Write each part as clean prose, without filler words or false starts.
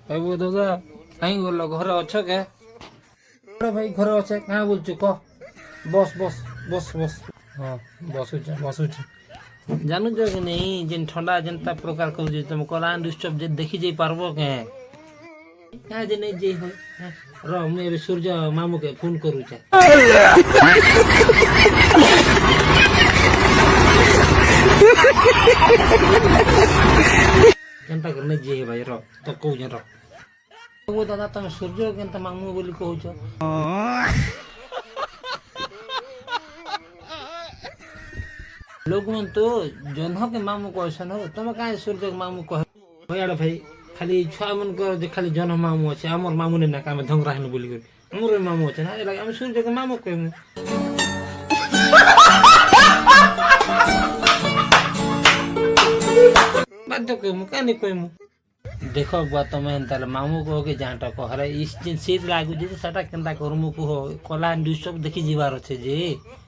बाबू दादा कहीं बोल घर अच्छ के भाई घर अच्छे क्या बोलचु कह बस बस बस बस हाँ बसुचे बसुचे जानूच कि नहीं जेन ठंडा जेनता प्रकार कहूँ तुम कला डिस्टर्ब जे देखी जाई पारबो के क्या जे नहीं जे हो र मैं सूर्य मामू के फोन करू छे केनता करने जे भाई रो तो कहू जे रो वो दादा तुम सूर्य केनता मामू बोली कहू छ लोग मन तो जन्ह के मामू कहसन हो तुम काहे सूर्य के मामू कह भैया भाई खाली छुआ मन कर जे खाली जन्ह मामू अछि हमर मामू ने ना कामे धंग रहन बोली कर हमर मामू अछि ना लागे हम सूर्य के मामू कहमु बात कहमु कानी कहमु देखो बुआ तुम एंताल मामू कहो कि जांटा कह रे इस दिन सीत लागु जे सटा केनता करमु कहो कला डिस्टर्ब देखि जीवार अछि जे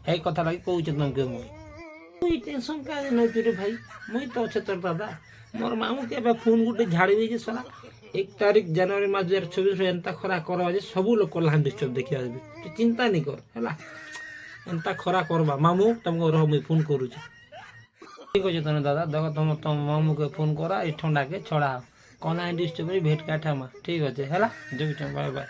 हे कथा लागि कहू छ तुम के मुई टेंशन का न रे भाई मुई तो अच्छे तोर दादा मोर मामू के बे फोन गुटे झाड़ी दे जे साला 1 तारीख जनवरी मास 2024 रे एंता खरा करवा जे सब लोग कला डिस्टर्ब देखि आबे तू चिंता नहीं कर हला एंता खरा करबा मामू तुमको रह मुई फोन करू छ ठीक अछि तने दादा देखो तुम मामू के फोन करा ई ठंडा के छोड़ा कला डिस्टर्ब भेट काठा मा ठीक अछि हला जो बाय बाय